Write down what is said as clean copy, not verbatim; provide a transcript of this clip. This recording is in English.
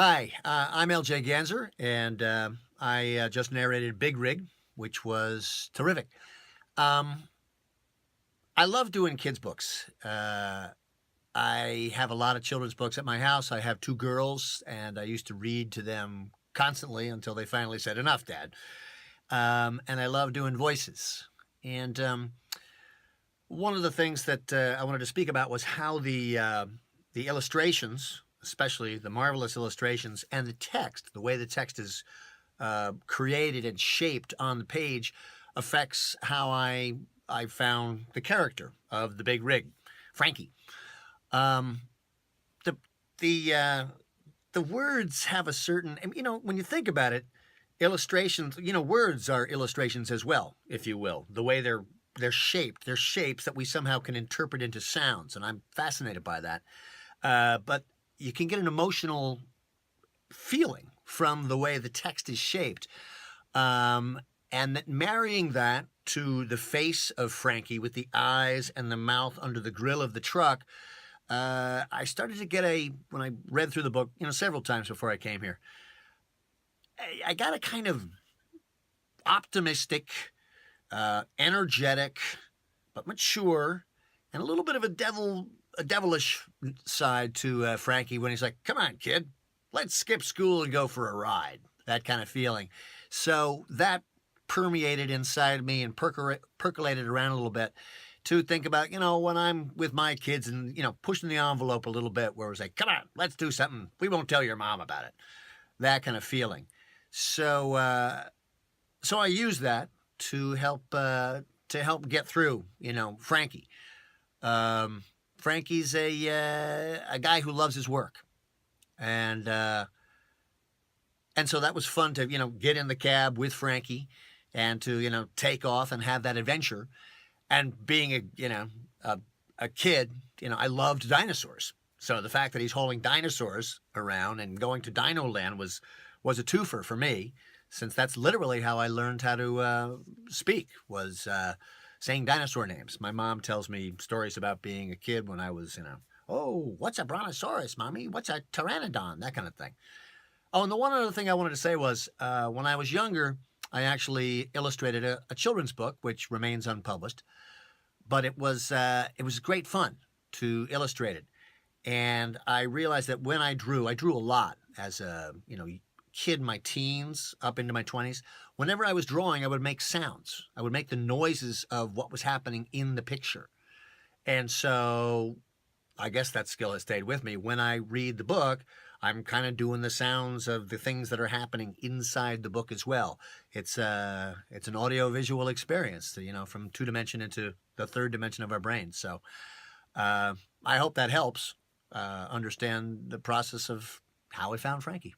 Hi, I'm LJ Ganzer, and I just narrated Big Rig, which was terrific. Um, I love doing kids' books. I have a lot of children's books at my house. I have two girls, and I used to read to them constantly until they finally said, "Enough, Dad." And I love doing voices. And one of the things that I wanted to speak about was how the illustrations, especially the marvelous illustrations, and the text, the way the text is created and shaped on the page, affects how I found the character of the Big Rig, Frankie. Um, the the uh, the words have a certain, and, when you think about it, illustrations, words are illustrations as well, if you will. The way they're shaped, they're shapes that we somehow can interpret into sounds, and I'm fascinated by that. But you can get an emotional feeling from the way the text is shaped. And that marrying that to the face of Frankie with the eyes and the mouth under the grill of the truck, I started to get when I read through the book, several times before I came here, I got a kind of optimistic, energetic, but mature, and a little bit of a devilish side to Frankie when he's like, "Come on, kid, let's skip school and go for a ride." That kind of feeling. So that permeated inside me and percolated around a little bit to think about, when I'm with my kids and, pushing the envelope a little bit where it was like, "Come on, let's do something. We won't tell your mom about it." That kind of feeling. So, so I use that to help get through, Frankie. Frankie's a guy who loves his work, and so that was fun to get in the cab with Frankie, and to take off and have that adventure. And being a kid, I loved dinosaurs. So the fact that he's hauling dinosaurs around and going to Dino Land was a twofer for me, since that's literally how I learned how to speak, was saying dinosaur names. My mom tells me stories about being a kid when I was, "Oh, what's a brontosaurus, mommy? What's a pteranodon?" That kind of thing. Oh, and the one other thing I wanted to say was, when I was younger, I actually illustrated a children's book, which remains unpublished, but it was great fun to illustrate it. And I realized that when I drew a lot as a kid in my teens up into my 20s. Whenever I was drawing, I would make sounds. I would make the noises of what was happening in the picture. And so I guess that skill has stayed with me. When I read the book, I'm kind of doing the sounds of the things that are happening inside the book as well. It's an audio visual experience, from two dimension into the third dimension of our brain. So I hope that helps understand the process of how I found Frankie.